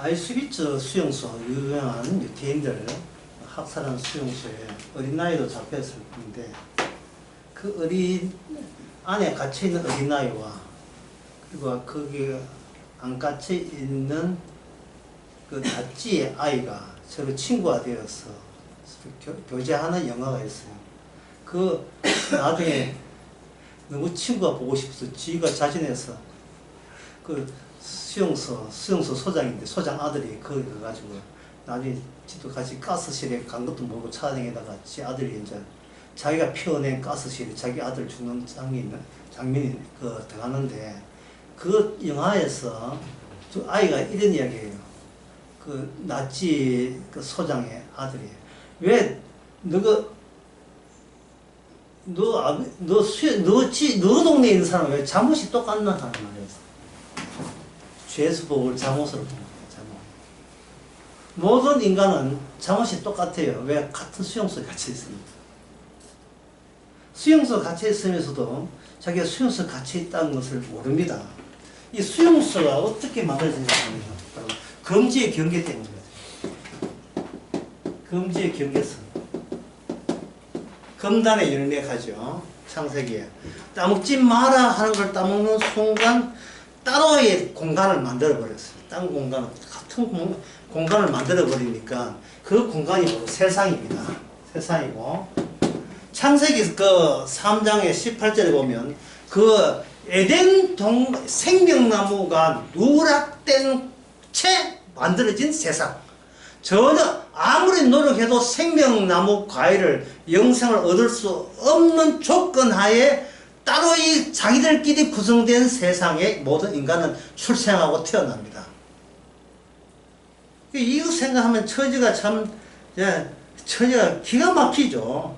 아이스비츠 수용소 유명한 유태인들 학살한 수용소에 어린 나이로 잡혔을 텐데 그 어린 안에 갇혀 있는 어린 나이와 그리고 거기 안 갇혀 있는 그 낫지의 아이가 서로 친구가 되어서 교제하는 영화가 있어요. 그 나중에 너무 친구가 보고 싶어서 지가 자진해서 그 수용소 소장인데 소장 아들이 거기 가가지고 나중에 지도 같이 가스실에 간 것도 모르고 차량에다가 지 아들이 이제 자기가 피워낸 가스실에 자기 아들 죽는 장면이 그 들어가는데 그 영화에서 저 아이가 이런 이야기예요. 그 나치 그 소장의 아들이 왜 너가 너 동네에 있는 사람 왜 잠옷이 똑같나 하는 말이었어. 죄수복을 잠옷으로 본 거예요. 잠옷. 모든 인간은 잠옷이 똑같아요. 왜? 같은 수용소에 갇혀 있습니다. 수용소에 갇혀 있으면서도 자기가 수용소에 갇혀 있다는 것을 모릅니다. 이 수용소가 어떻게 만들어지냐 하면 바로 금지의 경계 때문이거든요. 금지의 경계선. 금단의 열매가죠. 창세기에. 따먹지 마라 하는 걸 따먹는 순간 따로의 공간을 만들어버렸어요. 딴 공간을, 같은 공간을 만들어버리니까 그 공간이 바로 세상입니다. 세상이고. 창세기 그 3장의 18절에 보면 그 에덴 생명나무가 누락된 채 만들어진 세상. 전혀 아무리 노력해도 생명나무 과일을 영생을 얻을 수 없는 조건 하에 따로이 자기들끼리 구성된 세상에 모든 인간은 출생하고 태어납니다. 이거 생각하면 처지가 참, 처지가 기가 막히죠.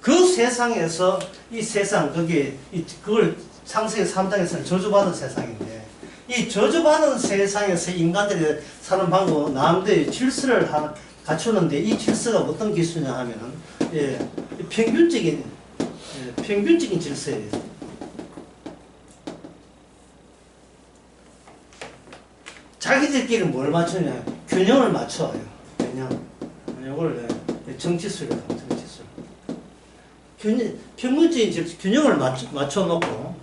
그 세상에서 이 세상, 그걸 창세기 3장에서는 저주받은 세상인데, 이 저주받은 세상에서 인간들이 사는 방법은 남들이 질서를 갖추는데 이 질서가 어떤 기술이냐 하면은, 평균적인 질서예요. 자기들끼리 뭘 맞추냐? 균형을 맞춰요. 균형. 이걸 정치술이라고 합니다. 정치술. 평균적인 질서, 균형을 맞춰놓고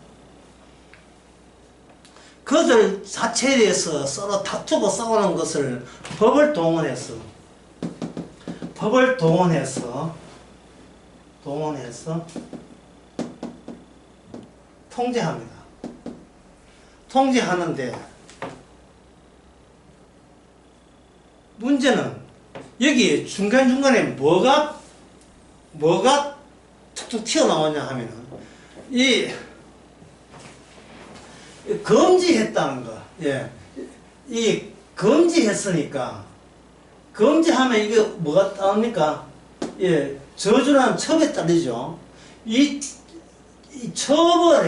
그들 자체에 대해서 서로 다투고 싸우는 것을 법을 동원해서 통제합니다. 통제하는데 문제는 여기 중간중간에 뭐가 툭툭 튀어나오냐 하면은 이 금지했다는 거. 이 금지했으니까 금지하면 이게 뭐가 따릅니까? 저주라는 첩에 따르죠. 이 처벌로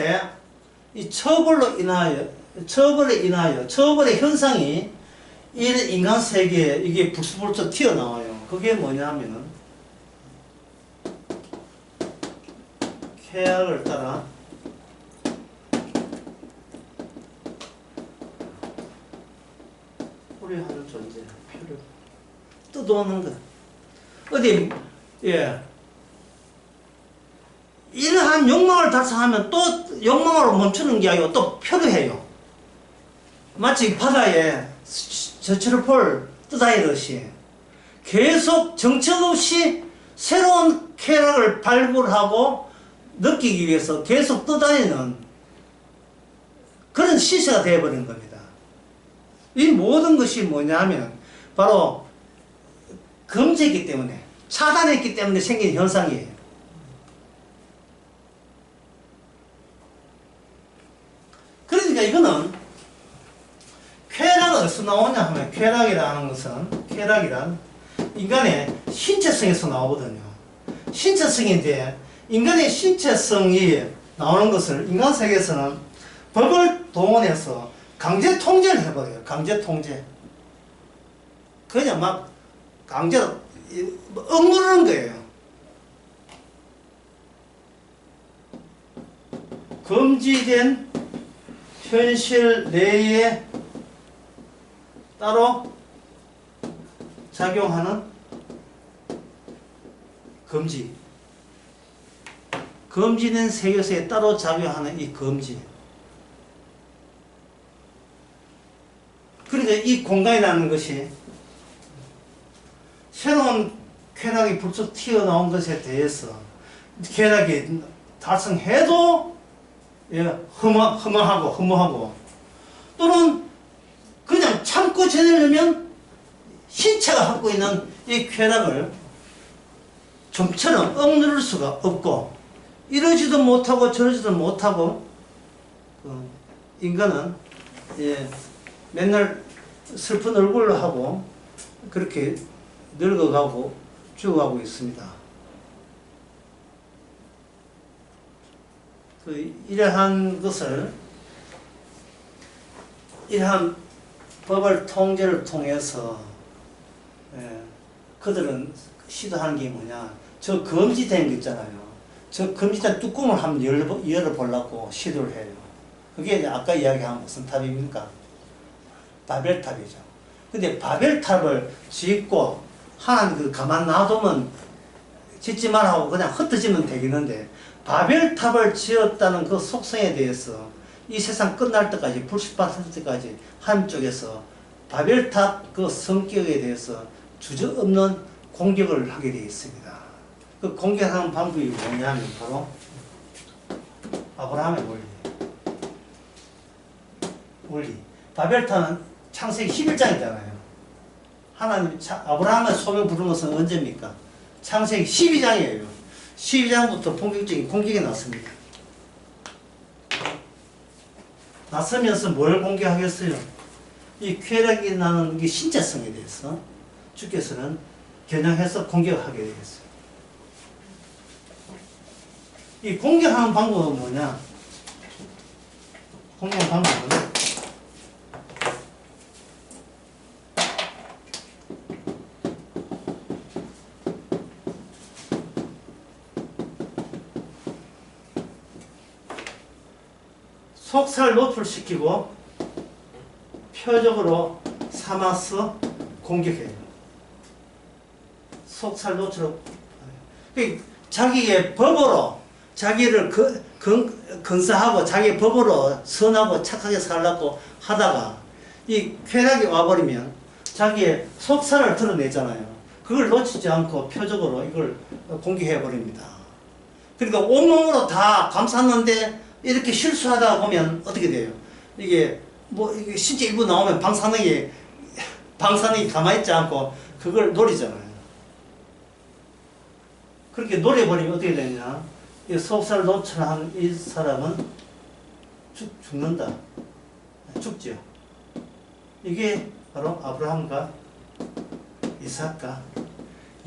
인하여 처벌의 현상이 이 인간 세계에 이게 불쑥불쑥 튀어나와요. 그게 뭐냐면은 쾌약을 따라 우려하는 존재, 표를 뜯어오는 것. 이러한 욕망을 달성하면 또 욕망으로 멈추는 게 아니고 또 표류해요. 마치 바다에 저철을 폴 뜯어야듯이 계속 정처 없이 새로운 쾌락을 발굴하고 느끼기 위해서 계속 떠다니는 그런 시세가 되어버린 겁니다. 이 모든 것이 뭐냐면 바로 금지했기 때문에, 차단했기 때문에 생긴 현상이에요. 그러니까 이거는 쾌락은 어디서 나오냐 하면 쾌락이라는 것은 인간의 신체성에서 나오거든요. 신체성인데 인간의 신체성이 나오는 것을 인간 세계에서는 법을 동원해서 강제 통제를 해버려요. 강제 통제. 그냥 막 강제로 억누르는 거예요. 금지된 현실 내에 따로 작용하는 검지. 검지된 세교세에 따로 작용하는 이 검지. 그러니까 이 공간이라는 것이 새로운 쾌락이 불쑥 튀어나온 것에 대해서 쾌락이 달성해도 예, 허무하고 또는 그냥 참고 지내려면 신체가 갖고 있는 이 쾌락을 좀처럼 억누를 수가 없고 이러지도 못하고 저러지도 못하고 인간은 예, 맨날 슬픈 얼굴로 하고 그렇게 늙어가고 죽어가고 있습니다. 이러한 것을 이러한 법을 통제를 통해서 그들은 시도하는 게 뭐냐, 저 금지된 거 있잖아요. 저 금지된 뚜껑을 한번 열어보려고 시도를 해요. 그게 아까 이야기한 무슨 탑입니까? 바벨탑이죠. 근데 바벨탑을 짓고 하나님 가만 놔두면 짓지 말라고 그냥 흩어지면 되겠는데, 바벨탑을 지었다는 그 속성에 대해서 이 세상 끝날 때까지, 불식받을 때까지 한쪽에서 바벨탑 그 성격에 대해서 주저없는 공격을 하게 되어 있습니다. 그 공격하는 방법이 뭐냐면 바로 아브라함의 원리. 바벨탑은 창세기 11장이잖아요. 하나님 아브라함의 소명 부른 것은 언제입니까? 창세기 12장이에요. 12장부터 본격적인 공격이 났습니다. 나서면서 뭘 공격하겠어요? 이 쾌락이 나는 이 신체성에 대해서 주께서는 겨냥해서 공격하게 되겠어요. 이 공격하는 방법은 뭐냐? 공격하는 방법은 속살 노출시키고 표적으로 삼아서 공격해요. 속살 노출. 자기의 법으로 자기를 건사하고 자기의 법으로 선하고 착하게 살라고 하다가 이 쾌락이 와버리면 자기의 속살을 드러내잖아요. 그걸 놓치지 않고 표적으로 이걸 공격해버립니다. 그러니까 온몸으로 다 감쌌는데 이렇게 실수하다 보면 어떻게 돼요? 이게 신체 일부 나오면 방사능이 가만히 있지 않고 그걸 노리잖아요. 그렇게 노려버리면 어떻게 되냐? 이 속살 노출한 이 사람은 죽는다. 죽죠. 이게 바로 아브라함과 이삭과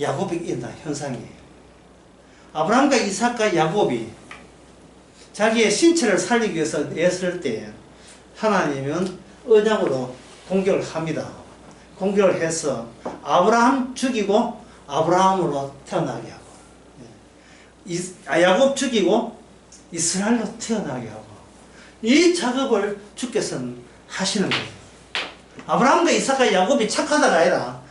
야곱이 있는 현상이에요. 아브라함과 이삭과 야곱이 자기의 신체를 살리기 위해서 애쓸 때 하나님은 언약으로 공격을 합니다. 공격을 해서 아브라함 죽이고 아브라함으로 태어나게 하고, 야곱 죽이고 이스라엘로 태어나게 하고, 이 작업을 주께서는 하시는 거예요. 아브라함과 이삭과 야곱이 착하다가 아니라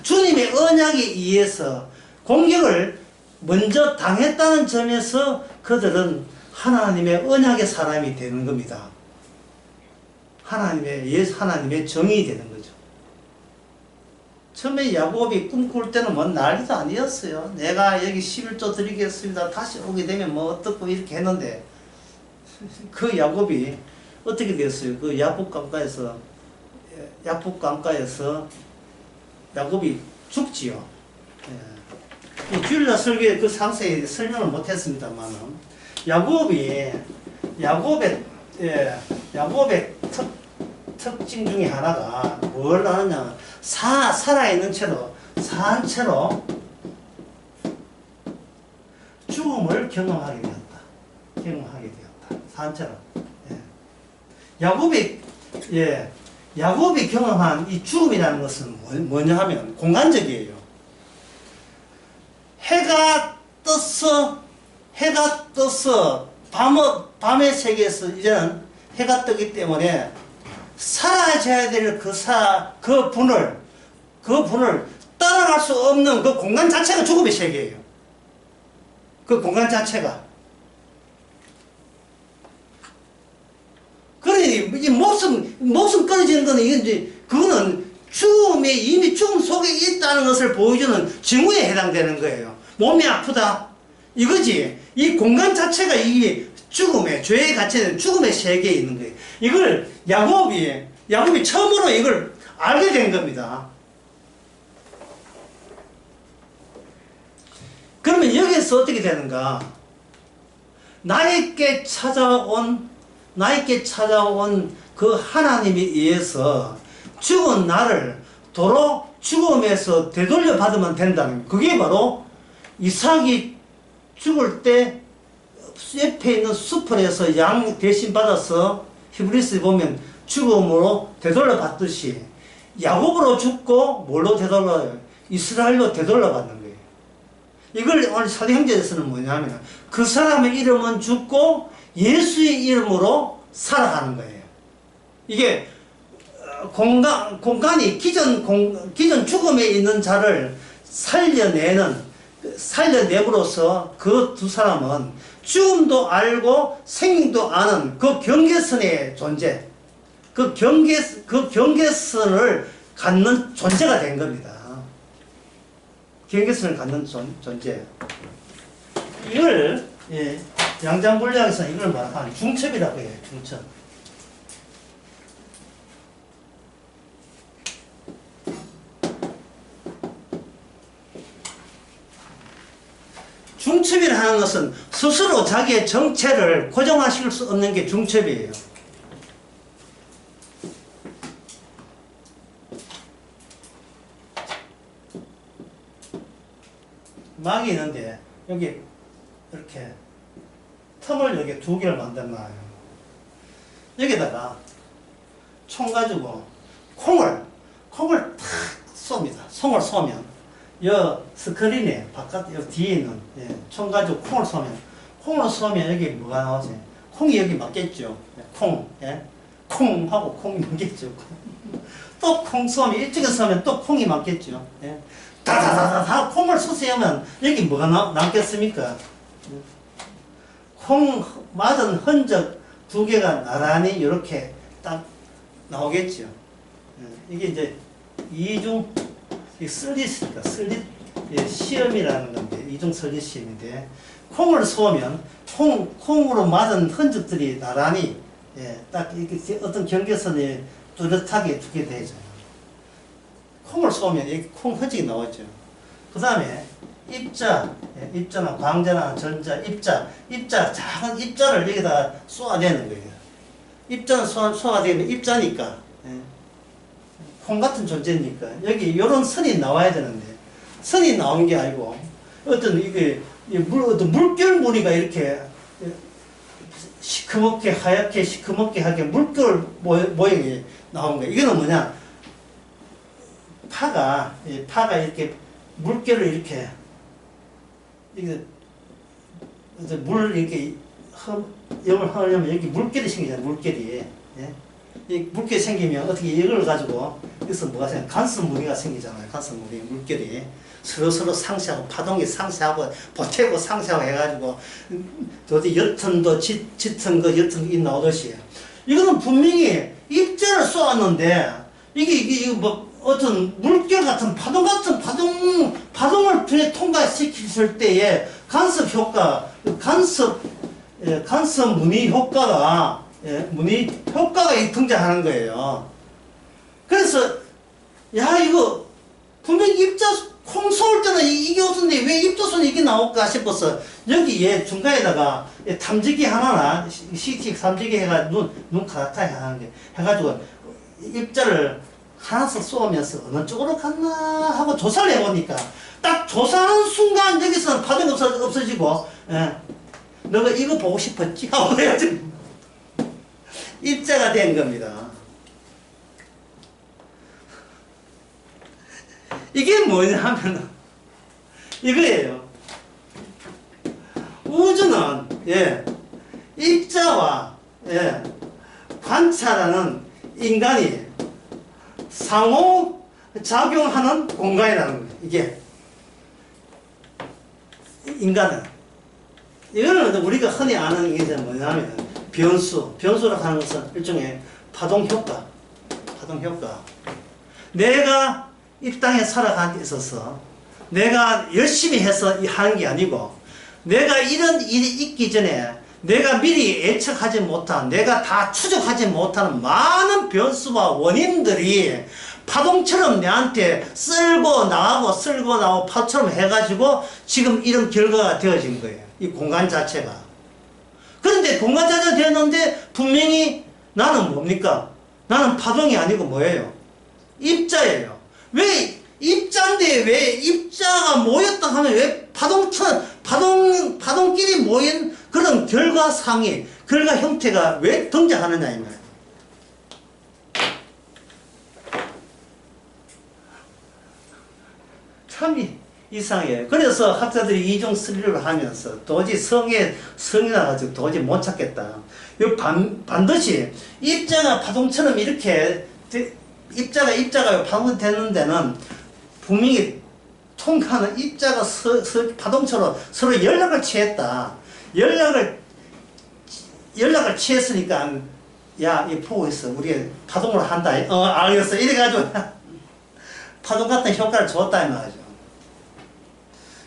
주님의 언약에 의해서 공격을 먼저 당했다는 점에서 그들은 하나님의 언약의 사람이 되는 겁니다. 하나님의 정이 되는 거죠. 처음에 야곱이 꿈꿀 때는 뭐 난리도 아니었어요. 내가 여기 11조 드리겠습니다. 다시 오게 되면 뭐 어떻고 이렇게 했는데, 그 야곱이 어떻게 됐어요? 그 야복강가에서 야곱이 죽지요. 이 주일날 설교에 그 상세히 설명을 못했습니다만은, 야곱의 특징 중에 하나가 뭘 하느냐, 살아있는 채로, 산 채로 죽음을 경험하게 되었다. 산 채로. 야곱이 경험한 이 죽음이라는 것은 뭐냐 하면 공간적이에요. 해가 떠서 밤의 세계에서 이제는 해가 뜨기 때문에 사라져야 될 그 분을 따라갈 수 없는 그 공간 자체가 죽음의 세계예요. 그 공간 자체가. 그러니, 이 목숨 끊어지는 거는, 그거는 이미 죽음 속에 있다는 것을 보여주는 징후에 해당되는 거예요. 몸이 아프다. 이거지. 이 공간 자체가 이 죄의 가치는 죽음의 세계에 있는 거예요. 이걸 야곱이 처음으로 이걸 알게 된 겁니다. 그러면 여기에서 어떻게 되는가? 나에게 찾아온 그 하나님에 의해서 죽은 나를 도로 죽음에서 되돌려 받으면 된다는, 그게 바로 이삭이 죽을 때 옆에 있는 수풀에서 양 대신 받아서 히브리스에 보면 죽음으로 되돌려 받듯이 야곱으로 죽고 뭘로 되돌려요? 이스라엘로 되돌려 받는 거예요. 이걸 오늘 사도행전에서는 뭐냐면 그 사람의 이름은 죽고 예수의 이름으로 살아가는 거예요. 이게 공간이 기존 죽음에 있는 자를 살려내므로써 그 두 사람은 죽음도 알고 생명도 아는 그 경계선의 존재, 그 경계선을 갖는 존재가 된 겁니다. 경계선을 갖는 존재. 이걸 양장물리학에서 이걸 말하는 중첩이라고 해요. 중첩. 중첩이라 하는 것은 스스로 자기의 정체를 고정하실 수 없는 게 중첩이에요. 막이 있는데 여기 이렇게 틈을 여기 두 개를 만들어놔요. 여기다가 총 가지고 콩을 탁 쏩니다. 콩을 쏘면 여 스크린에 바깥 여 뒤에 있는 총 가지고 콩을 쏘면 여기 뭐가 나오지? 콩이 여기 맞겠죠. 콩하고 콩이 맞겠죠. 또 콩 쏘면 이쪽에 쏘면 또 콩이 맞겠죠. 다다다다 콩을 쏘면 여기 뭐가 남겠습니까? 콩 맞은 흔적 두 개가 나란히 이렇게 딱 나오겠죠. 이게 이제 이중 슬릿이니까 시험이라는 건데, 이중 슬릿 시험인데, 콩을 쏘면 콩으로 맞은 흔적들이 나란히 딱 이렇게 어떤 경계선에 뚜렷하게 두게 되죠. 콩을 쏘면 여기 콩 흔적이 나오죠. 그 다음에 입자나 광자나 전자, 입자, 작은 입자를 여기다 쏘아내는 거예요. 입자는 쏘아내면 입자니까, 콩 같은 존재니까, 여기 이런 선이 나와야 되는데, 선이 나온 게 아니고, 어떤 물결 무늬가 이렇게 하얗게 시커멓게 물결 모양이 나온 거예요. 이거는 뭐냐? 파가 이렇게 물결을 이렇게 물 이렇게 염을 하려면 여기 물결이 생기잖아요. 물결이. 이 물결이 생기면 어떻게 이걸 가지고 여기서 뭐가 생겨? 간섭 무늬가 생기잖아요. 간섭 무늬 물결이 서로 상쇄하고 파동이 상쇄하고 보태고 상쇄하고 해가지고 어디 옅은도 짙은 거 옅은 거 나오듯이 이거는 분명히 입자를 쏘았는데 이게 뭐 어떤 물결 같은 파동을 통과시켰을 때의 간섭 무늬 효과가 등장하는 거예요. 그래서 이거 분명히 콩 쏠 때는 이게 없었는데 왜 입자선이 이게 나올까 싶어서 여기에 중간에다가 탐지기 하나나 CT 탐지기 해가 눈 가닥하게 하는 게 해가지고 입자를 하나씩 쏘면서 어느 쪽으로 갔나 하고 조사를 해보니까 딱 조사하는 순간 여기서는 파동이 없어지고 너가 이거 보고 싶었지? 하고 해가지고 입자가 된 겁니다. 이게 뭐냐 하면 이거예요. 우주는 입자와 관찰하는 인간이 상호작용하는 공간이라는 거예요. 이게 인간은 이거는 우리가 흔히 아는 게 뭐냐면 변수라고 하는 것은 일종의 파동 효과. 내가 이 땅에 살아가는 데 있어서 내가 열심히 해서 하는 게 아니고 내가 이런 일이 있기 전에 내가 미리 예측하지 못한, 내가 다 추적하지 못하는 많은 변수와 원인들이 파동처럼 내한테 쓸고 나오고 파처럼 해가지고 지금 이런 결과가 되어진 거예요. 이 공간 자체가. 그런데 공간 자체가 되었는데 분명히 나는 뭡니까? 나는 파동이 아니고 뭐예요? 입자예요. 왜 입자인데 왜 입자가 모였다 하면 왜 파동끼리 모인 그런 결과 형태가 왜 등장하느냐 이 말이에요. 참 이상해요. 그래서 학자들이 이중 수리를 하면서 도저히 성이 나가지고 도저히 못 찾겠다. 반드시 입자가 파동처럼 이렇게 입자가 파동되는 데는 분명히 통하는 입자가 파동처럼 서로 연락을 취했다. 연락을 취했으니까 야, 이 보고 있어. 우리 파동을 한다. 알겠어. 이래가지고 파동 같은 효과를 줬다 이 말이죠.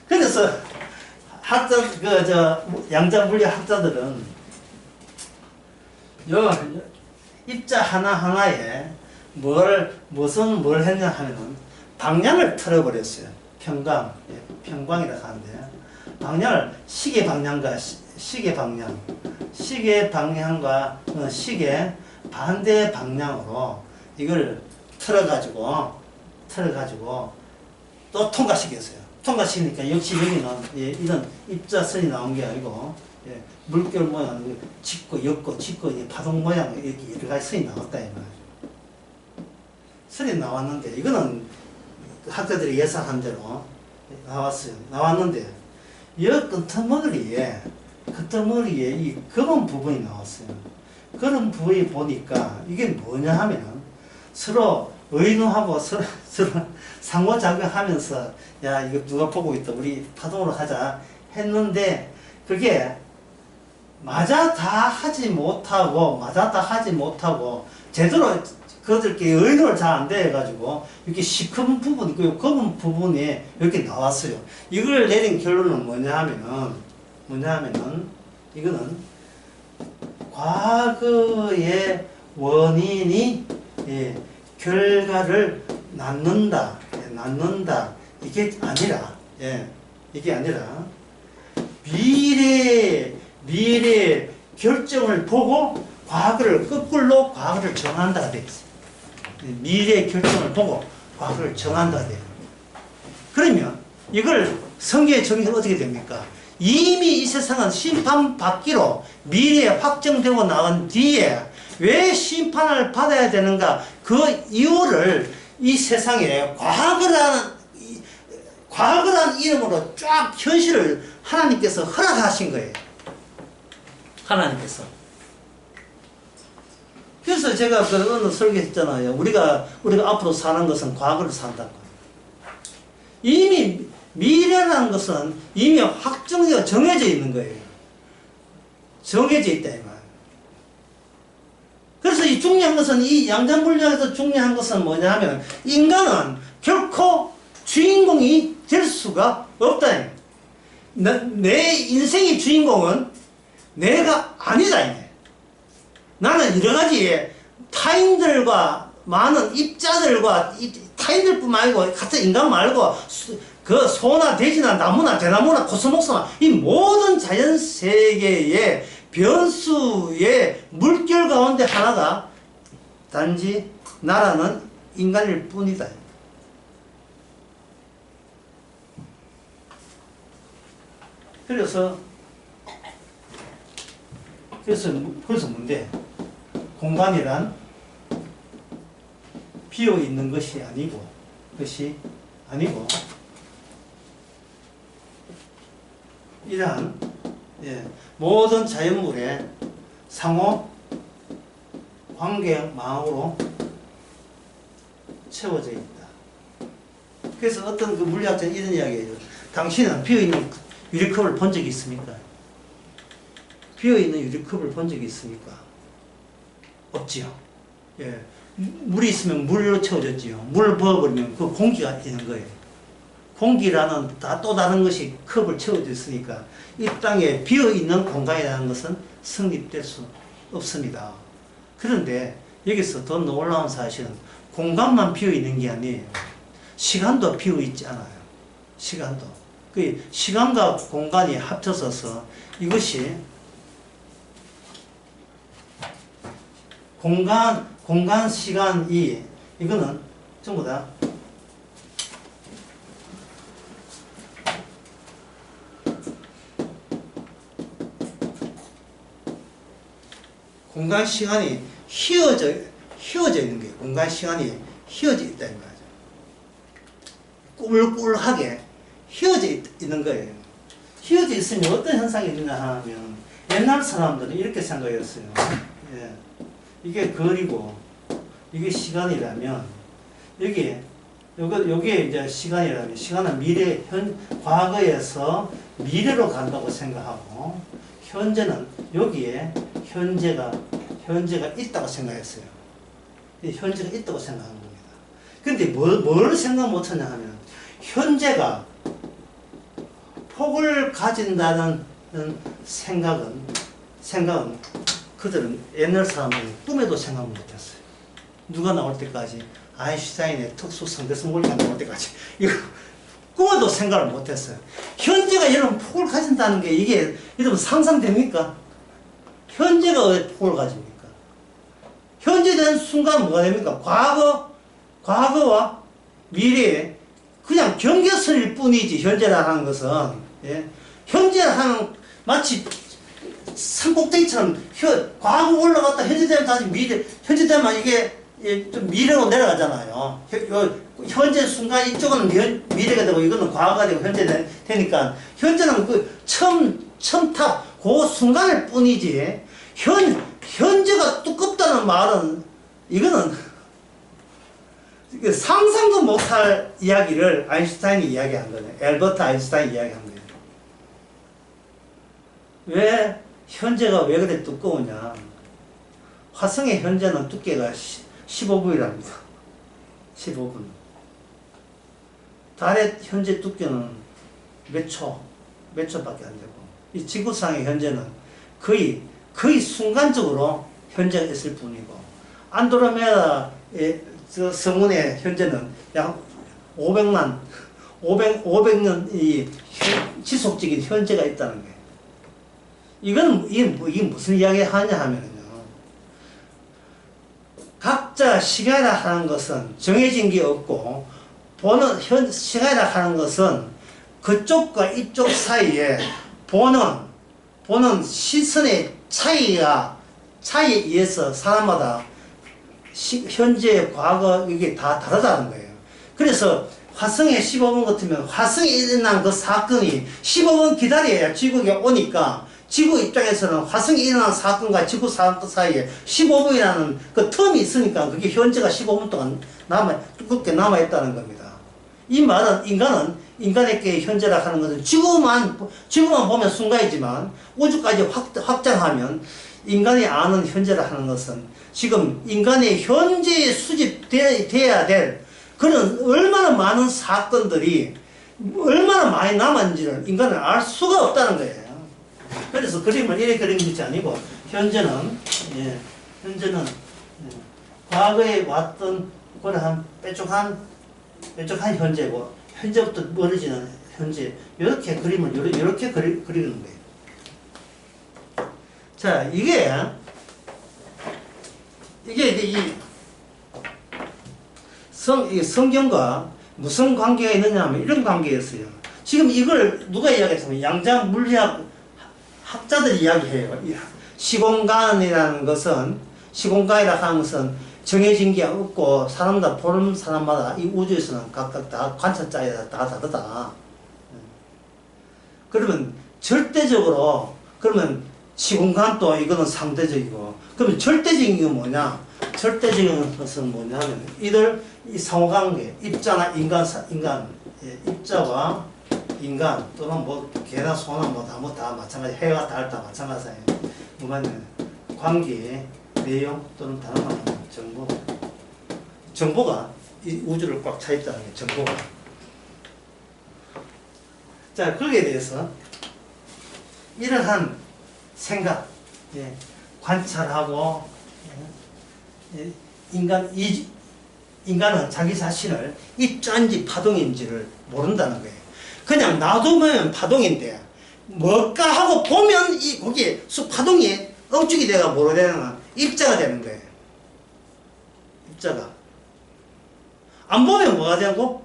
그래서 양자물리 학자들은 입자 하나하나에 뭘 했냐 하면은 방향을 틀어버렸어요. 평광이라고 하는데 방향을 시계 방향과 시계 반대 방향으로 이걸 틀어가지고 또 통과시켰어요. 통과시키니까 역시 여기는 이런 입자선이 나온 게 아니고 물결 모양 짚고 엮고 파동 모양 이렇게 여러 가지 선이 나왔다 이 말이죠. 선이 나왔는데 이거는 학자들이 예상한 대로 나왔는데 이 끄트머리에 이 검은 부분이 나왔어요. 그런 부분이 보니까 이게 뭐냐 하면 서로 의논하고 서로 상호작용하면서 야 이거 누가 보고 있다 우리 파동으로 하자 했는데 그게 맞아 다 하지 못하고 제대로 그들끼리 의논을 잘 안 돼가지고 이렇게 시커먼 부분, 그 검은 부분이 이렇게 나왔어요. 이걸 내린 결론은 뭐냐 하면은 이거는 과거의 원인이 결과를 낳는다. 이게 아니라 미래 결정을 보고 거꾸로 과거를 정한다가 되어 있어요. 미래의 결정을 보고 과거를 정한다가 돼요. 그러면 이걸 성경의 정의는 어떻게 됩니까? 이미 이 세상은 심판받기로 미래에 확정되고 나온 뒤에 왜 심판을 받아야 되는가? 그 이유를 이 세상에 과거라는 이름으로 쫙 현실을 하나님께서 허락하신 거예요. 하나님께서. 그래서 제가 어느 설교했잖아요. 우리가 앞으로 사는 것은 과거를 산다고. 이미 미래라는 것은 이미 확정되어 정해져 있는 거예요. 정해져 있다 이 말. 그래서 이 중요한 것은 이 양자물리학에서 중요한 것은 뭐냐 하면 인간은 결코 주인공이 될 수가 없다. 내 인생의 주인공은 내가 아니다. 나는 여러 가지 타인들과 많은 입자들과 타인들뿐만 아니고 같은 인간 말고 그 소나 돼지나 나무나 대나무나 코스모스나 이 모든 자연세계의 변수의 물결 가운데 하나가 단지 나라는 인간일 뿐이다. 그래서 뭔데? 공간이란 비어 있는 것이 아니고 이러한 모든 자연물의 상호 광경망으로 채워져 있다. 그래서 어떤 그 물리학자는 이런 이야기예요. 당신은 비어있는 유리컵을 본 적이 있습니까? 비어있는 유리컵을 본 적이 있습니까? 없지요. 예. 물이 있으면 물로 채워졌지요. 물을 부어버리면 그 공기가 있는 거예요. 공기라는 또 다른 것이 컵을 채워줬으니까 이 땅에 비어있는 공간이라는 것은 성립될 수 없습니다. 그런데 여기서 더 놀라운 사실은 공간만 비어있는 게 아니에요. 시간도 비어있지 않아요. 시간도. 그 시간과 공간이 합쳐져서 이것이 공간, 시간, 이거는 전부 다 공간, 시간이 휘어져 있는 거예요. 공간, 시간이 휘어져 있다는 거죠. 꿀꿀하게 휘어져 있는 거예요. 휘어져 있으면 어떤 현상이 있느냐 하면 옛날 사람들은 이렇게 생각했어요. 예. 이게 거리고 이게 시간이라면 요게 이제 시간이라면 시간은 과거에서 미래로 간다고 생각하고 현재는 여기에 현재가 있다고 생각했어요. 현재가 있다고 생각한 겁니다. 근데 뭘 생각 못하냐 하면 현재가 폭을 가진다는 생각은 그들은 옛날 사람들은 꿈에도 생각 못했어요. 누가 나올 때까지 아인슈타인의 특수 상대성 원리가 나올 때까지 이거 꿈에도 생각을 못했어요. 현재가 이런 폭을 가진다는 게 이게 여러분 상상됩니까? 현재가 왜 폭을 가집니까? 현재 된 순간 뭐가 됩니까? 과거와 미래에 그냥 경계선일 뿐이지 현재라 하는 것은 현재라 하는 마치 산꼭대기처럼 과거 올라갔다 현재 되면 다시 현재 되면 이게 좀 미래로 내려가잖아요. 현재 순간 이쪽은 미래가 되고 이거는 과거가 되고 현재 되니까 현재는 그 처음 탑 그 순간일 뿐이지 현재가 두껍다는 말은 이거는 상상도 못할 이야기를 아인슈타인이 이야기한 거예요. 앨버트 아인슈타인이 이야기한 거예요. 왜 현재가 왜 그래 두꺼우냐? 화성의 현재는 두께가 15분이랍니다. 15분. 달의 현재 두께는 몇 초밖에 안 되고, 이 지구상의 현재는 거의 순간적으로 현재가 있을 뿐이고, 안드로메다의 성운의 현재는 약 500년 이 지속적인 현재가 있다는 거예요. 이게 무슨 이야기 하냐 하면요. 각자 시간이라 하는 것은 정해진 게 없고, 시간이라 하는 것은 그쪽과 이쪽 사이에 보는 시선의 차이에 의해서 사람마다 현재, 과거, 이게 다 다르다는 거예요. 그래서 화성에 15분 같으면 화성에 일어난 그 사건이 15분 기다려야 지구에 오니까 지구 입장에서는 화성에 일어난 사건과 지구 사건 사이에 15분이라는 그 텀이 있으니까 그게 현재가 15분 동안 두껍게 남아있다는 겁니다. 이 말은 인간에게 현재라 하는 것은 지구만 보면 순간이지만 우주까지 확장하면 인간이 아는 현재라 하는 것은 지금 인간의 현재에 수집되어야 될 그런 얼마나 많은 사건들이 얼마나 많이 남았는지를 인간은 알 수가 없다는 거예요. 그래서 그림을 이렇게 그린 것이 아니고 현재는 과거에 왔던 그러한 뾰족한 현재고 현재부터 멀어지는 현재 이렇게 그림을 이렇게 그리는 거예요. 자, 이게 이제 이 성경과 무슨 관계가 있느냐 하면 이런 관계였어요. 지금 이걸 누가 이야기했냐면 양자 물리학 학자들이 이야기해요. 시공간이라 하는 것은 정해진 게 없고 보는 사람마다 이 우주에서는 각각 다 관찰자에 다 다르다. 그러면 절대적으로 그러면 시공간도 이거는 상대적이고 그러면 절대적인 게 뭐냐? 절대적인 것은 뭐냐면 이들 이 상호관계 입자나 입자와 인간 또는 뭐 개나 소나 다 마찬가지 해와 달 다 마찬가지예요. 뭐냐면 관계의 내용 또는 다른 말로 정보가 이 우주를 꽉 차 있다는 게 정보가. 자, 거기에 대해서 이러한 생각, 관찰하고 인간은 자기 자신을 입자인지 파동인지를 모른다는 거예요. 그냥 놔두면 파동인데 뭘까 하고 보면 거기에 파동이 엉축이 돼가 뭐로 되는 입자가 되는 거예요. 입자가 안 보면 뭐가 되고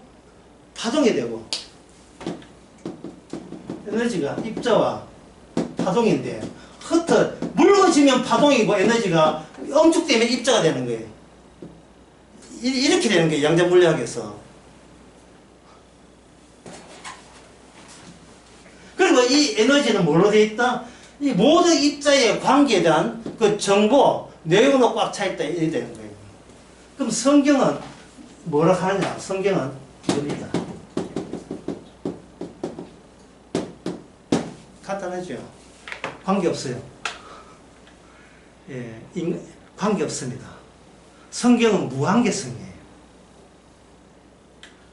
파동이 되고 에너지가 입자와 파동인데 묽어지면 파동이고 에너지가 엉축되면 입자가 되는 거예요. 이렇게 되는 거예요. 양자 물리학에서. 그리고 이 에너지는 뭘로 되어 있다? 이 모든 입자의 관계에 대한 그 정보, 내용으로 꽉 차 있다. 이렇게 되는 거예요. 그럼 성경은 뭐라 하느냐? 성경은 이겁니다. 간단하죠? 관계 없어요. 관계 없습니다. 성경은 무관계성이에요.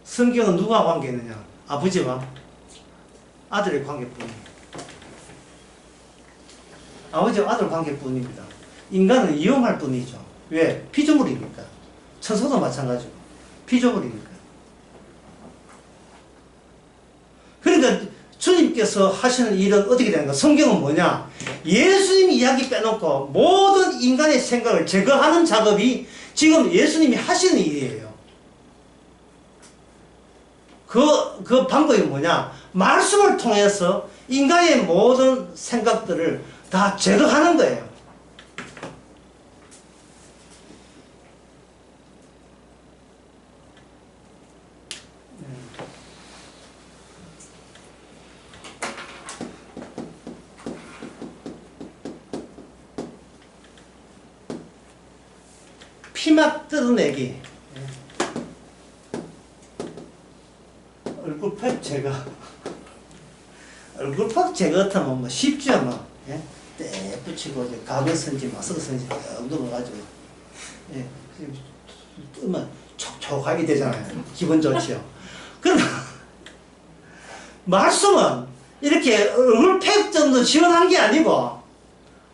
성경은 누가 관계 있느냐? 아버지와 아들의 관계뿐이에요. 아버지와 아들 관계뿐입니다. 인간은 이용할 뿐이죠. 왜? 피조물이니까. 천사도 마찬가지고 피조물이니까. 그러니까 주님께서 하시는 일은 어떻게 되는가? 성경은 뭐냐? 예수님 이야기 빼놓고 모든 인간의 생각을 제거하는 작업이 지금 예수님이 하시는 일이에요. 그 방법이 뭐냐? 말씀을 통해서 인간의 모든 생각들을 다 제거하는 거예요. 피막 뜯어내기. 얼굴팍 제거. 얼굴팍 제거 같으면 뭐 쉽죠, 뭐. 때 붙이고, 이제 가글 선지, 마스크 선지, 넣어가지고. 뜨면 촉촉하게 되잖아요. 기분 좋지요. 그러나, 말씀은 이렇게 얼굴팍 정도 시원한 게 아니고,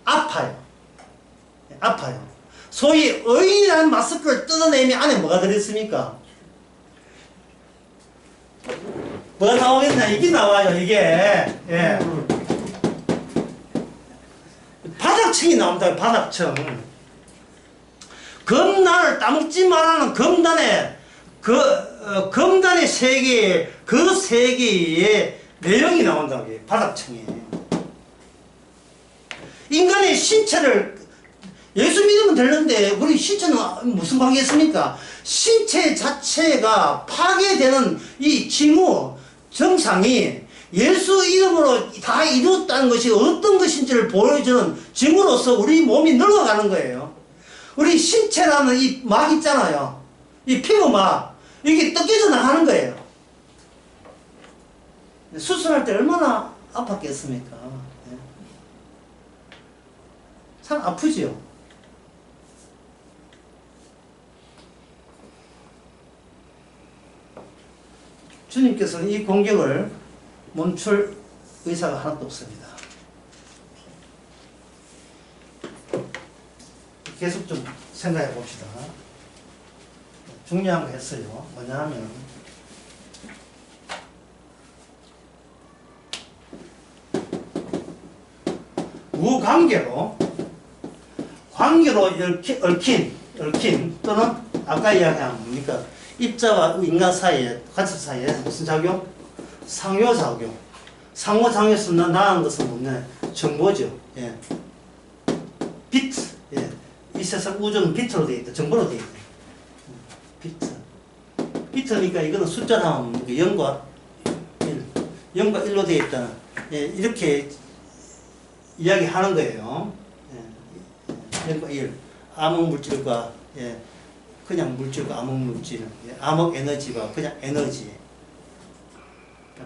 아파요. 아파요. 소위 의인이라는 마스크를 뜯어내면 안에 뭐가 들어있습니까? 뭐가 나오겠냐? 이게 나와요, 이게. 바닥층이 나옵니다, 바닥층. 검단을 따먹지 말라는 검단의 세계, 그 세계의 내용이 나온다고 해요, 바닥층이. 인간의 신체를 예수 믿으면 되는데 우리 신체는 무슨 관계 있습니까? 신체 자체가 파괴되는 이 징후, 증상이 예수 이름으로 다 이루었다는 것이 어떤 것인지를 보여주는 징후로서 우리 몸이 늙어가는 거예요. 우리 신체라는 이 막 있잖아요. 이 피부막, 이게 뜯겨져 나가는 거예요. 수술할 때 얼마나 아팠겠습니까? 참 아프지요. 주님께서는 이 공격을 멈출 의사가 하나도 없습니다. 계속 좀 생각해 봅시다. 중요한 거 했어요. 뭐냐 하면 무관계로 관계로 얽힌 또는 아까 이야기한 뭡니까? 입자와 인간 사이에, 관찰 사이에 무슨 작용? 상호작용. 상호작용에서 나는 것은 뭐냐? 정보죠. 비트. 이 세상 우주는 비트로 되어 있다. 정보로 되어 있다. 비트. 비트니까 이거는 숫자로 하면 0과 1. 0과 1로 되어 있다. 이렇게 이야기하는 거예요. 0과 1. 암흑물질과 예, 그냥 물질과 암흑 물질은 예, 암흑 에너지와 그냥 에너지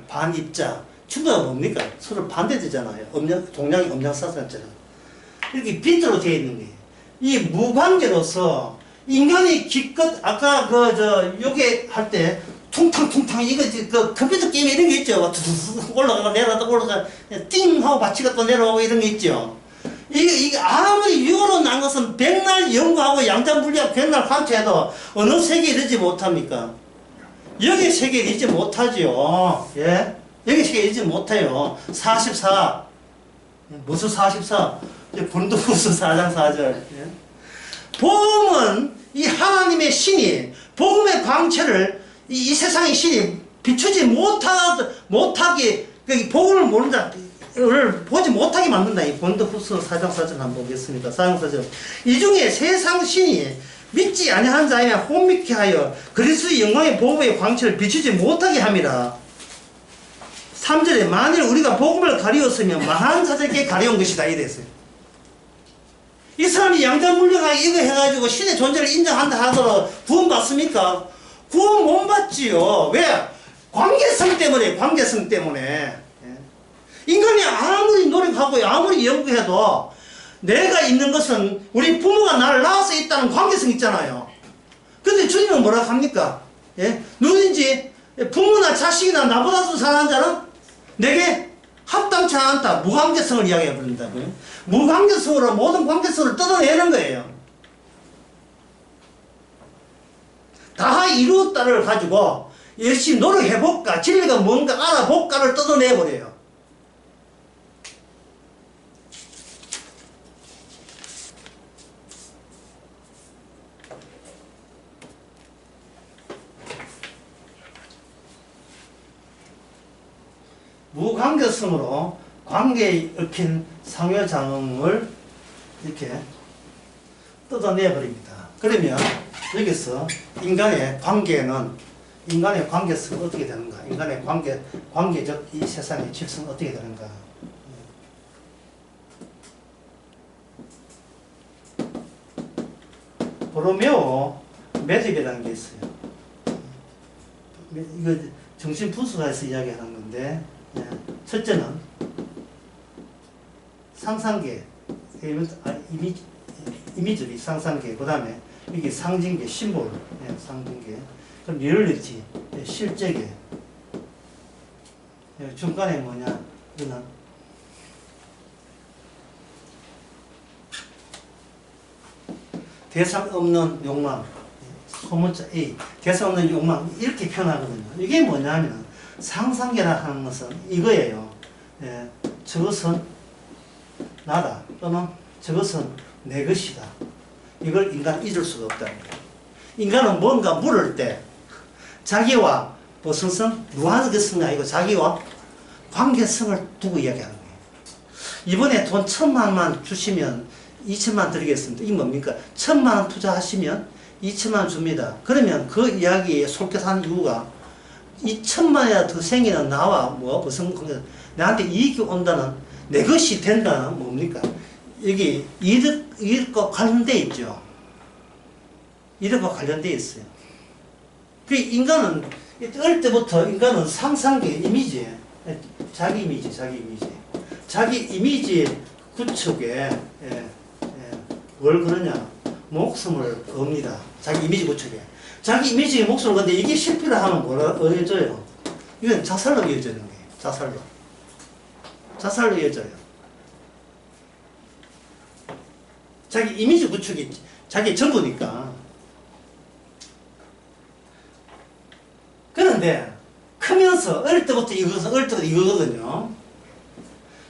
반입자 충돌은 뭡니까? 서로 반대되잖아요. 동양이 음양사상처럼 이렇게 빈도로 되어 있는 거예요. 이 무관계로서 인간이 기껏 아까 요게 할 때 퉁탕퉁탕 이거 그 컴퓨터 게임 이런 게 있죠. 올라가고 내려가고 올라가 띵 하고 받치가 또 내려오고 이런 게 있죠. 이게 아무리 유로 난 것은 백날 연구하고 양자물리학 백날 관찰해도 어느 세계에 이르지 못합니까? 여기 세계에 이르지 못하지요. 예? 여기 세계에 이르지 못해요. 44 무슨 44? 본도후서 4장 4절. 예? 복음은 이 하나님의 신이 복음의 광채를 이 세상의 신이 비추지 못하게 복음을 모른다. 를 보지 못하게 만든다. 이 본도후서 4장 4절 한번 보겠습니다. 4장 4절. 이 중에 세상 신이 믿지 아니하는 자에게 혼미케 하여 그리스도의 영광의 복음의 광채를 비추지 못하게 함이라. 3절에 만일 우리가 복음을 가리웠으면 망한 자들에게 가려운 것이다. 이랬어요. 이 사람이 양자물리학 이거 해가지고 신의 존재를 인정한다 하더라도 구원 받습니까? 구원 못 받지요. 왜? 관계성 때문에. 관계성 때문에. 인간이 아무리 노력하고 아무리 연구해도 내가 있는 것은 우리 부모가 나를 낳아서 있다는 관계성 있잖아요. 근데 주님은 뭐라 합니까? 예? 누구든지 부모나 자식이나 나보다도 잘하는 자는 내게 합당치 않다. 무관계성을 이야기해 버린다고요. 무관계성으로 모든 관계성을 뜯어내는 거예요. 다 이루었다를 가지고 열심히 노력해볼까, 진리가 뭔가 알아볼까를 뜯어내버려요. 무관계성으로 관계에 얽힌 상호작용을 이렇게 뜯어내버립니다. 그러면 여기서 인간의 관계는 인간의 관계성은 어떻게 되는가? 인간의 관계적 이 세상의 질서는 어떻게 되는가? 보로메오 매듭이라는 게 있어요. 이거 정신분석에서 이야기하는 건데, 첫째는 상상계, 이미지리 상상계, 그 다음에 이게 상징계, 심볼, 상징계, 그럼 리얼리티, 실제계, 중간에 뭐냐, 이거는 대상 없는 욕망, 소문자 A, 대상 없는 욕망, 이렇게 표현하거든요. 이게 뭐냐면 상상계라 하는 것은 이거예요. 저것은 나다, 또는 저것은 내 것이다. 이걸 인간은 잊을 수가 없다는 거예요. 인간은 뭔가 물을 때 자기와 무슨 성? 무한성이 아니고 자기와 관계성을 두고 이야기하는 거예요. 이번에 돈 1,000만원 주시면 2천만 드리겠습니다. 이게 뭡니까? 1,000만원 투자하시면 2천만 줍니다. 그러면 그 이야기에 솔깃한 이유가 2천만이나 더 생기는 나와 무슨 나한테 이익이 온다는 내 것이 된다는 뭡니까? 여기 이득과 관련돼 있죠. 이득과 관련돼 있어요. 그 인간은 어릴 때부터 인간은 상상계 이미지, 자기 이미지, 자기 이미지 구축에 뭘 그러냐? 목숨을 겁니다. 자기 이미지 구축에. 자기 이미지에 목숨을 건데 이게 실패를 하면 뭐라 이어져요? 이건 자살로 이어지는 거예요. 자살로 이어져요. 자기 이미지 구축이 자기 전부니까. 그런데 크면서 어릴 때부터 이거거든요.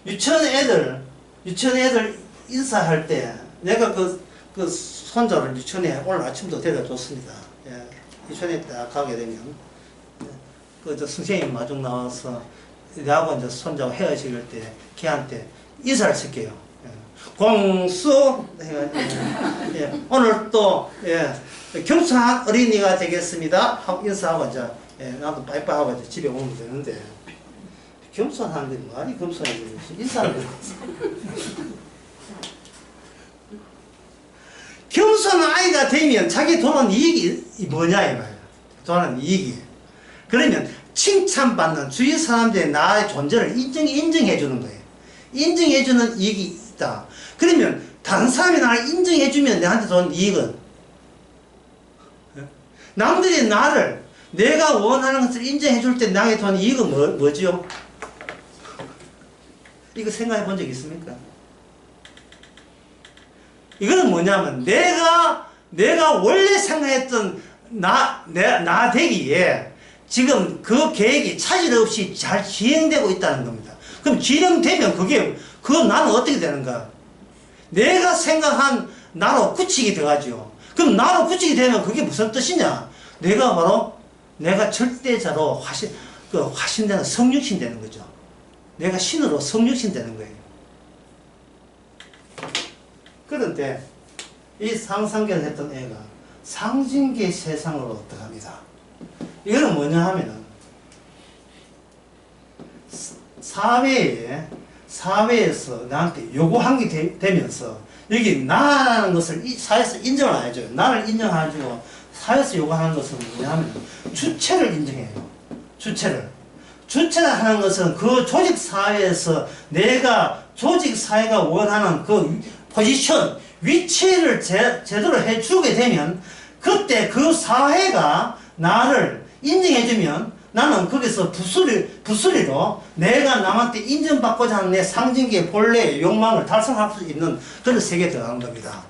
유치원 애들 인사할 때 내가 그 손자를 유치원에 오늘 아침도 데려다 줬습니다. 유치원에 딱 가게 되면 선생님 마중 나와서 나하고 이제 손자하고 헤어질 때 걔한테 인사를 시켜요. 공수 오늘 또 겸손한 어린이가 되겠습니다 하고 인사하고 이제 나도 빠이빠이 하고 집에 오면 되는데 겸손한 게 말이 겸손한 게 인사를 겸손한 아이가 되면 자기 돈은 이익이 뭐냐 이 말이야. 돈은 이익이. 그러면 칭찬받는 주위 사람들의 나의 존재를 인정해 주는 거예요. 인정해 주는 이익이 있다. 그러면 다른 사람이 나를 인정해 주면 내한테 돈 이익은, 남들이 나를 내가 원하는 것을 인정해 줄 때 나에게 돈 이익은 뭐지요? 이거 생각해 본 적 있습니까? 이거는 뭐냐면 내가 원래 생각했던 나 되기에 지금 그 계획이 차질 없이 잘 진행되고 있다는 겁니다. 그럼 진행되면 그거 나는 어떻게 되는가? 내가 생각한 나로 굳히게 되가지요. 그럼 나로 굳히게 되면 그게 무슨 뜻이냐? 내가 절대자로 화신되는 성육신 되는 거죠. 내가 신으로 성육신 되는 거예요. 그런데 이 상상계를 했던 애가 상징계 세상으로 어떡합니다. 이거는 뭐냐 하면은 사회에서 나한테 요구한 게 되면서 여기 나라는 것을 사회에서 인정을 안 해줘요. 나를 인정 안 해주고 사회에서 요구하는 것은 뭐냐 하면 주체를 인정해요. 주체를 하는 것은 그 조직사회에서 내가 조직사회가 원하는 그 포지션, 위치를 제대로 해주게 되면 그때 그 사회가 나를 인정해주면 나는 거기서 부스리로 내가 남한테 인정받고자 하는 내 상징계의 본래의 욕망을 달성할 수 있는 그런 세계에 들어간 겁니다.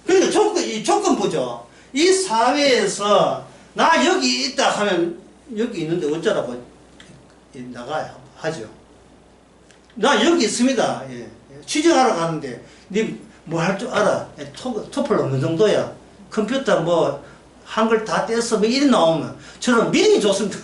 그러니까 이 조건부죠. 이 사회에서 나 여기 있다 하면 여기 있는데 어쩌라고 나가야 하죠. 나 여기 있습니다. 예. 취직하러 가는데 니 뭐 할 줄 알아? 토플 어느 정도야? 컴퓨터 뭐 한글 다 떼서 뭐 이리 나오면 저는 미림이 좋습니다.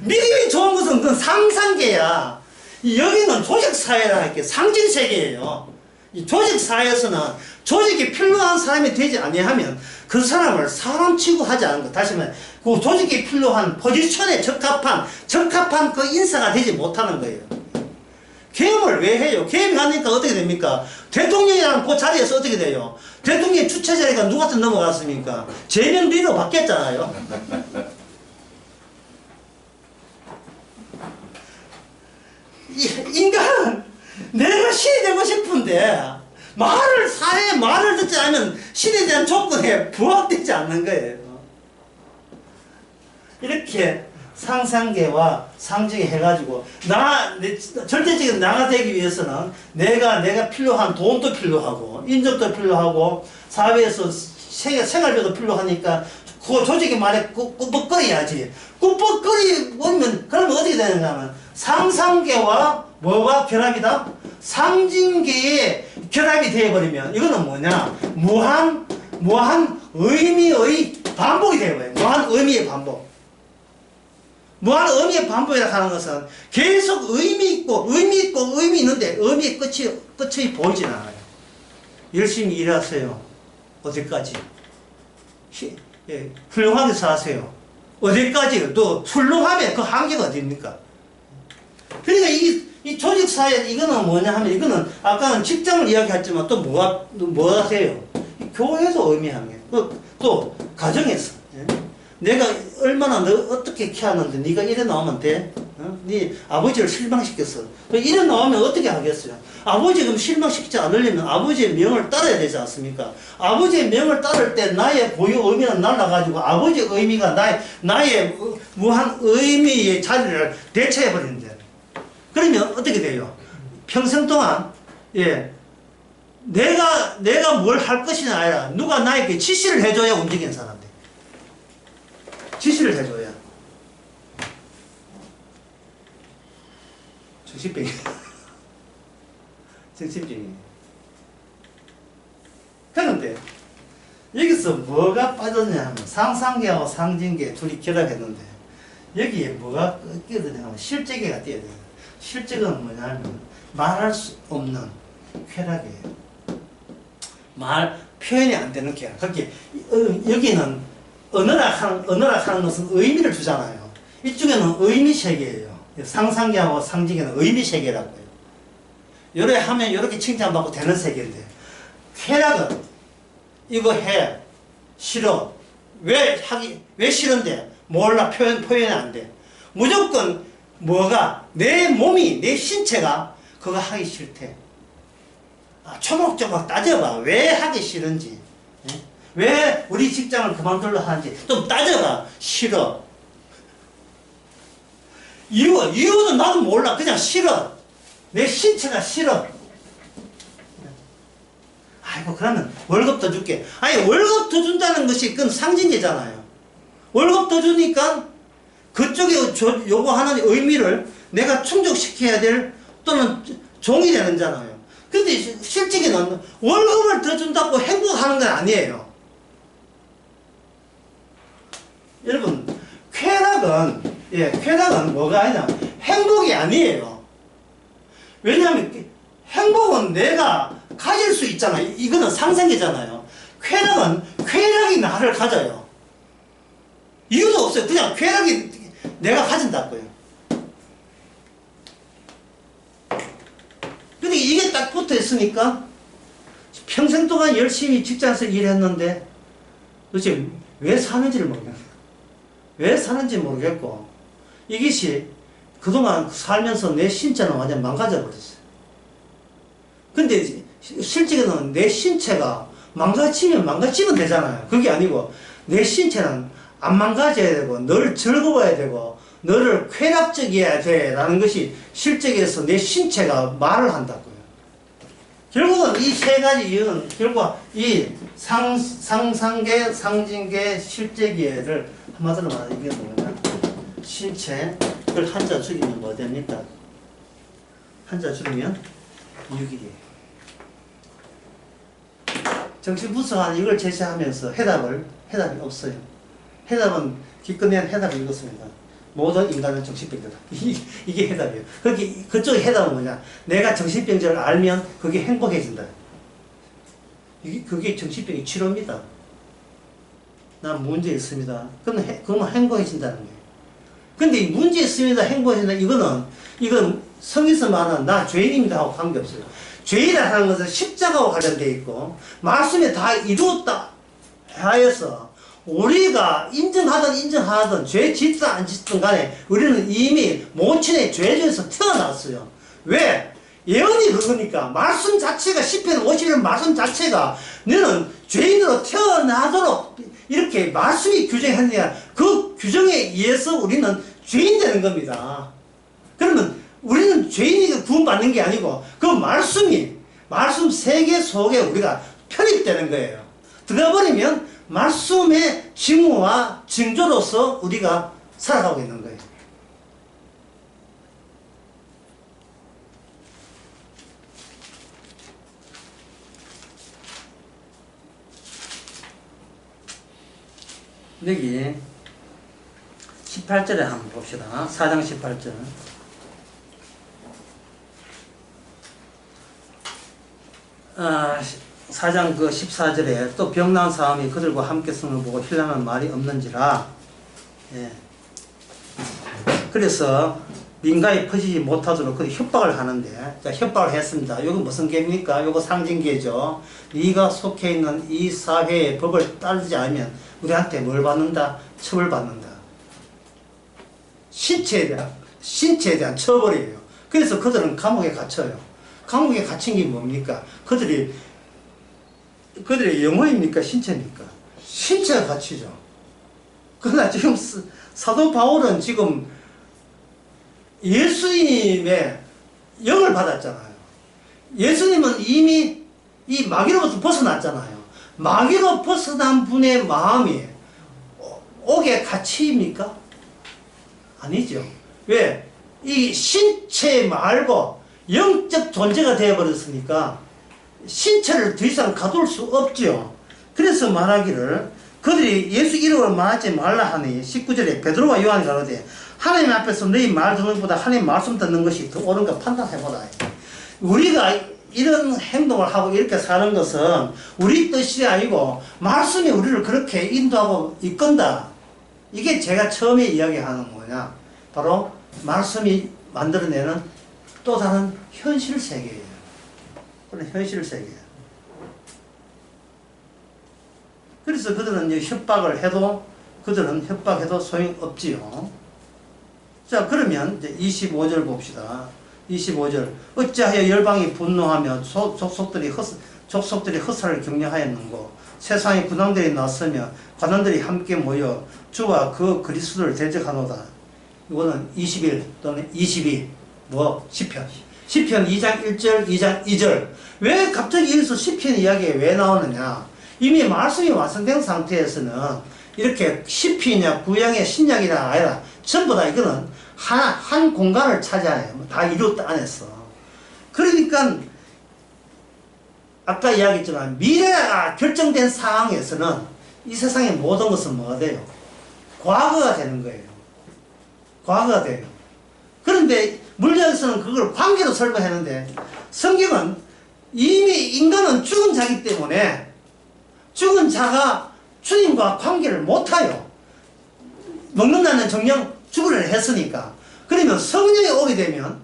미림이 좋은 것은 그건 상상계야. 여기는 조직사회라는 게 상징세계예요. 이 조직사회에서는 조직이 필요한 사람이 되지 아니하면 그 사람을 사람 취급하지 않은 것. 다시 말해 그 조직이 필요한 포지션에 적합한 그 인사가 되지 못하는 거예요. 계엄을 왜 해요? 계엄이 하니까 어떻게 됩니까? 대통령이라는 그 자리에서 어떻게 돼요? 대통령 주최 자리가 누구한테 넘어갔습니까? 재명비로 바뀌었잖아요. 인간은 내가 신이 되고 싶은데 사회의 말을 듣지 않으면 신에 대한 조건에 부합되지 않는 거예요. 이렇게 상상계와 상징이 해가지고 절대적인 나가 되기 위해서는 내가 필요한 돈도 필요하고 인정도 필요하고 사회에서 생활비도 필요하니까 그 조직의 말에 꾸벅거려야지. 꾸벅거리면 그러면 어떻게 되느냐 하면 상상계와 뭐가 결합이다? 상징계의 결합이 되어버리면 이거는 뭐냐? 무한 의미의 반복이 되어버려요. 무한 의미의 반복. 무한 의미의 반복이라고 하는 것은 계속 의미 있는데 의미의 끝이 보이진 않아요. 열심히 일하세요. 어디까지? 훌륭하게 사세요. 어디까지? 또 훌륭하면 그 한계가 어디입니까? 그러니까 이 조직사회 이거는 뭐냐 하면 이거는 아까는 직장을 이야기했지만 또 뭐 하세요? 교회에서 의미하는 게 또 가정에서 내가 얼마나 너 어떻게 키웠는데 네가 이래 나오면 돼? 네 아버지를 실망시켰어. 이래 나오면 어떻게 하겠어요? 아버지 그럼 실망시키지 않으려면 아버지의 명을 따라야 되지 않습니까? 아버지의 명을 따를 때 나의 고유 의미는 날라가지고 아버지의 의미가 나의 무한 의미의 자리를 대체해버리는데 그러면 어떻게 돼요? 평생 동안 내가 뭘 할 것이 아니라 누가 나에게 지시를 해줘야 움직이는 사람들. 지시를 해줘야. 정신병이. 그런데 여기서 뭐가 빠졌냐 하면 상상계하고 상징계 둘이 결합했는데 여기에 뭐가 끼어드냐 하면 실제계가 끼어들어요. 실제는 뭐냐 하면 말할 수 없는 쾌락이에요. 표현이 안 되는 쾌락. 그렇게 여기는 언어락 하는 것은 의미를 주잖아요. 이쪽에는 의미세계예요. 상상계하고 상징계는 의미세계라고 해요. 요래 하면 요렇게 칭찬받고 되는 세계인데 쾌락은 이거 해 싫어 왜 싫은데 몰라 표현이 안 돼. 무조건 뭐가 내 몸이 내 신체가 그거 하기 싫대. 초목초목 따져봐. 왜 하기 싫은지, 예? 왜 우리 직장을 그만둘러 하는지 좀 따져봐. 싫어. 이유도 나도 몰라. 그냥 싫어. 내 신체가 싫어. 아이고 그러면 월급 더 줄게. 아니 월급 더 준다는 것이 그건 상징이잖아요. 월급 더 주니까 그쪽에 요구하는 의미를 내가 충족시켜야 될 또는 종이 되는 잖아요. 근데 실제는 월급을 더 준다고 행복하는 건 아니에요. 여러분 쾌락은 뭐가 아니냐 행복이 아니에요. 왜냐하면 행복은 내가 가질 수 있잖아요. 이거는 상생이잖아요. 쾌락이 나를 가져요. 이유도 없어요. 그냥 쾌락이 내가 가진다고요. 근데 이게 딱 붙어 있으니까 평생 동안 열심히 직장에서 일했는데 도대체 왜 사는지를 모르겠어요. 왜 사는지 모르겠고 이것이 그동안 살면서 내 신체는 완전 망가져 버렸어요. 근데 실제로는 내 신체가 망가지면 되잖아요. 그게 아니고 내 신체는 안 망가져야 되고 늘 즐거워야 되고 너를 쾌락적이어야 돼 라는 것이 실제에서 내 신체가 말을 한다고요. 결국은 이 세 가지 이유는 결국 이 상상계, 상징계, 실제계를 한마디로 말하면 이게 뭐냐 신체를 한자 줄이면 뭐 됩니까? 한자 줄이면 6이에요. 정신분석한 이걸 제시하면서 해답이 없어요. 해답은 기껏 낸 해답을 읽었습니다. 모든 인간은 정신병자다. 이게 해답이에요. 그쪽의 해답은 뭐냐? 내가 정신병자를 알면 그게 행복해진다. 그게 정신병의 치료입니다. 난 문제 있습니다. 그러면 행복해진다는 거예요. 근데 문제 있습니다. 행복해진다. 이건 성에서 말하는 나 죄인입니다 하고 관계없어요. 죄인이라는 것은 십자가와 관련되어 있고 말씀에 다 이루었다 하여서 우리가 인정하든 죄 짓든 안 짓든 간에 우리는 이미 모친의 죄에서 태어났어요. 왜? 예언이 그거니까 말씀 자체가 10편 51편 말씀 자체가 너는 죄인으로 태어나도록 이렇게 말씀이 규정했느냐 그 규정에 의해서 우리는 죄인 되는 겁니다. 그러면 우리는 죄인이 구원받는 게 아니고 그 말씀 세계 속에 우리가 편입되는 거예요. 들어가버리면 말씀의 징후와 징조로서 우리가 살아가고 있는 거예요. 여기 18절에 한번 봅시다. 4장 18절. 4장 14절에 또 병난 사람이 그들과 함께 성을 보고 힐난한 말이 없는지라. 예. 그래서 민가에 퍼지지 못하도록 그 협박을 하는데, 자, 협박을 했습니다. 이거 무슨 계입니까? 이거 상징계죠. 네가 속해 있는 이 사회의 법을 따르지 않으면 우리한테 뭘 받는다? 처벌받는다. 신체에 대한 처벌이에요. 그래서 그들은 감옥에 갇혀요. 감옥에 갇힌 게 뭡니까? 그들의 영혼입니까? 신체입니까? 신체가 갇히죠. 그러나 지금 사도 바울은 지금 예수님의 영을 받았잖아요. 예수님은 이미 이 마귀로부터 벗어났잖아요. 마귀로 벗어난 분의 마음이 옥에 갇힙니까? 아니죠. 왜? 이 신체 말고 영적 존재가 되어버렸으니까 신체를 더 이상 가둘 수 없죠. 그래서 말하기를 그들이 예수 이름을 말하지 말라 하니 19절에 베드로와 요한이 가로되 하나님 앞에서 너희 말 듣는 것보다 하나님 말씀 듣는 것이 더 옳은가 판단해보라. 우리가 이런 행동을 하고 이렇게 사는 것은 우리 뜻이 아니고 말씀이 우리를 그렇게 인도하고 이끈다. 이게 제가 처음에 이야기하는 뭐냐, 바로 말씀이 만들어내는 또 다른 현실 세계예요. 그런 현실 세계예요. 그래서 그들은 이제 협박을 해도 그들은 협박해도 소용없지요. 자, 그러면 이제 25절 봅시다. 25절. 어찌하여 열방이 분노하며 족속들이 헛살을 격려하였는고 세상의 군왕들이 나서며 관원들이 함께 모여 주와 그 그리스도를 대적하노다. 이거는 21 또는 22 시편 2장 1절 2장 2절. 왜 갑자기 여기서 시편 이야기가 왜 나오느냐. 이미 말씀이 완성된 상태에서는 이렇게 시편이냐 구약의 신약이나 아니라 전부 다 이거는 한 공간을 차지하네요. 다 이루었다 안에서. 그러니까 아까 이야기했지만 미래가 결정된 상황에서는 이 세상의 모든 것은 뭐가 돼요? 과거가 되는 거예요. 과거가 돼요. 그런데 물리학에서는 그걸 관계로 설명했는데 성경은 이미 인간은 죽은 자이기 때문에 죽은 자가 주님과 관계를 못해요. 먹는다는 정령 죽으려 했으니까. 그러면 성령이 오게 되면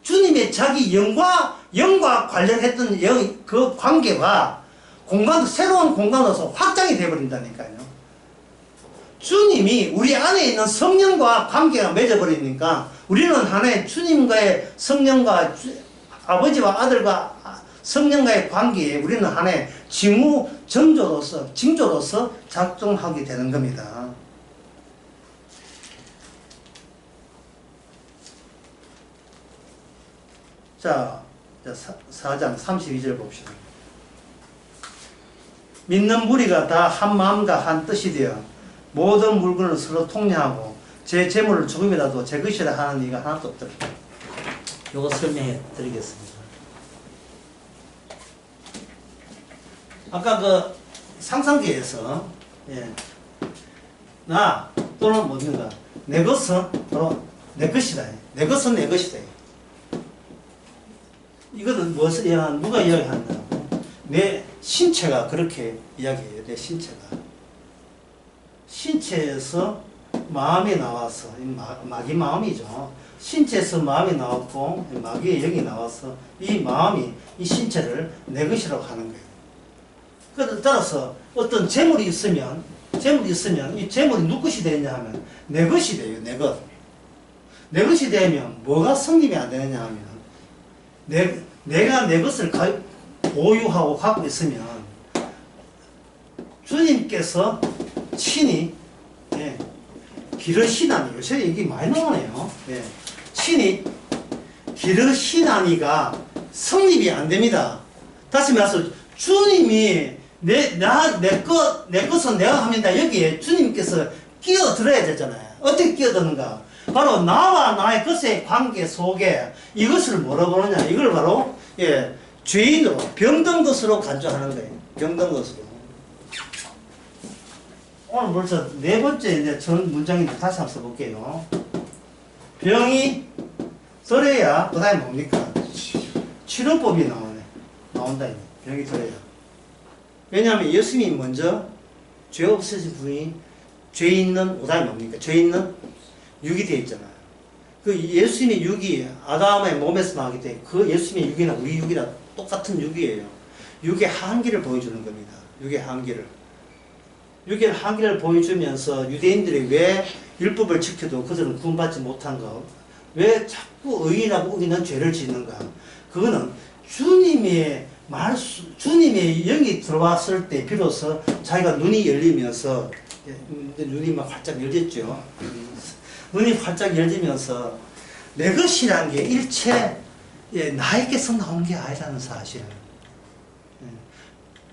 주님의 자기 영과 관련했던 그 관계가 새로운 공간으로서 확장이 되어버린다니까요. 주님이 우리 안에 있는 성령과 관계가 맺어버리니까 우리는 하나의 주님과의 성령과 아버지와 아들과 성령과의 관계에 우리는 하나의 징조로서 작동하게 되는 겁니다. 자, 4장 32절 봅시다. 믿는 무리가 다 한 마음과 한 뜻이 되어 모든 물건을 서로 통례하고 제 재물을 조금이라도 제 것이라 하는 이가 하나도 없더라. 요거 설명해 드리겠습니다. 아까 그 상상기에서 나 또는 뭐든가 내 것은 바로 내 것이다. 내 것은 내 것이다. 이거는 무엇을 이야기하는, 누가 이야기하느냐고. 내 신체가 그렇게 이야기해요. 내 신체에서 마음이 나와서, 마귀 마음이죠. 신체에서 마음이 나왔고, 마귀의 영이 나와서 이 마음이 이 신체를 내 것이라고 하는 거예요. 따라서 어떤 재물이 있으면 이 재물이 누구 것이 되느냐 하면 내 것이 돼요. 내 것. 내 것이 되면 뭐가 성립이 안 되느냐 하면 내가 내 것을 보유하고 갖고 있으면 주님께서 친히 기르시나니, 요새 얘기 많이 나오네요. 친히 기르시나니가 성립이 안 됩니다. 다시 말해서 주님이 내 것은 내가 합니다. 여기에 주님께서 끼어들어야 되잖아요. 어떻게 끼어드는가? 바로 나와 나의 것의 관계 속에 이것을 뭐라고 보느냐? 이걸 바로 죄인으로, 병든 것으로 간주하는 거예요. 병든 것으로. 오늘 벌써 네 번째 이제 전 문장인데 다시 한번 써볼게요. 병이 들어야 그 다음에 뭡니까? 치료법이 나온다. 병이 들어야. 왜냐하면 예수님이 먼저 죄 없으신 분이 죄 있는, 그 다음에 뭡니까? 죄 있는 육이 되어 있잖아요. 그 예수님의 육이 아담의 몸에서 나오기 때문에 그 예수님의 육이나 우리 육이나 똑같은 육이에요. 육의 한계를 보여주는 겁니다. 육의 한계를 보여주면서 유대인들이 왜 율법을 지켜도 그들은 구원받지 못한가? 왜 자꾸 의인하고 우리는 죄를 짓는가? 그거는 주님의 영이 들어왔을 때 비로소 자기가 눈이 열리면서, 눈이 막 활짝 열렸죠. 눈이 활짝 열리면서 내 것이라는 게 일체 나에게서 나온 게 아니라는 사실.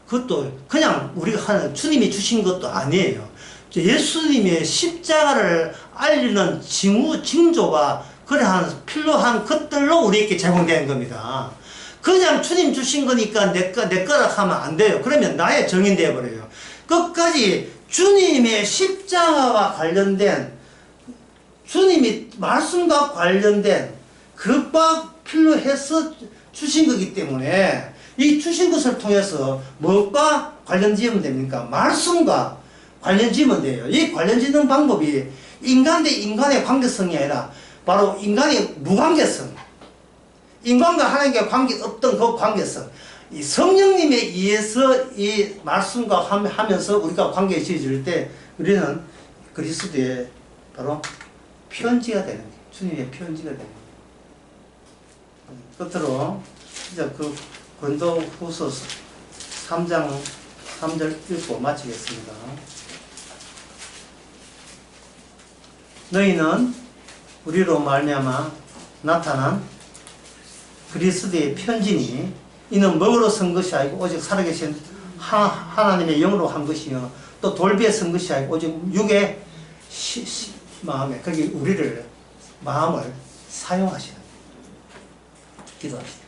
그것도 그냥 우리가 하는, 주님이 주신 것도 아니에요. 예수님의 십자가를 알리는 징조가 그러한 필요한 것들로 우리에게 제공된 겁니다. 그냥 주님 주신 거니까 내 거라 하면 안 돼요. 그러면 나의 정인 되어버려요. 끝까지 주님의 십자가와 관련된, 주님이 말씀과 관련된 그것과 필요해서 주신 거기 때문에 이 주신 것을 통해서 무엇과 관련 지으면 됩니까? 말씀과 관련 지으면 돼요. 이 관련 짓는 방법이 인간 대 인간의 관계성이 아니라 바로 인간의 무관계성, 인간과 하나님과 관계 없던 그 관계성, 이 성령님에 의해서 이 말씀과 하면서 우리가 관계에 지어질 때 우리는 그리스도의 바로 편지가 되는 거예요. 주님의 편지가 되는 거예요. 끝으로 이제 그 고린도후서 3장 3절 읽고 마치겠습니다. 너희는 우리로 말미암아 나타난 그리스도의 편지니 이는 먹으로 쓴 것이 아니고 오직 살아계신 하나님의 영으로 한 것이며 또 돌비에 쓴 것이 아니고 오직 육의 마음에 거기 우리를 마음을 사용하시는 기도합시다.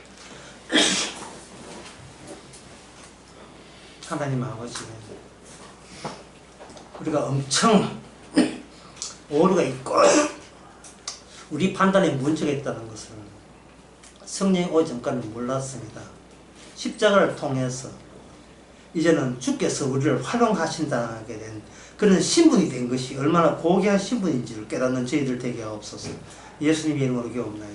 하나님 아버지, 우리가 엄청 오류가 있고 우리 판단에 문제가 있다는 것을 성령이 오기 전까지는 몰랐습니다. 십자가를 통해서 이제는 주께서 우리를 활용하신다게 된 그런 신분이 된 것이 얼마나 고귀한 신분인지를 깨닫는 저희들 되게 하옵소서. 예수님 이름으로 기도합니다.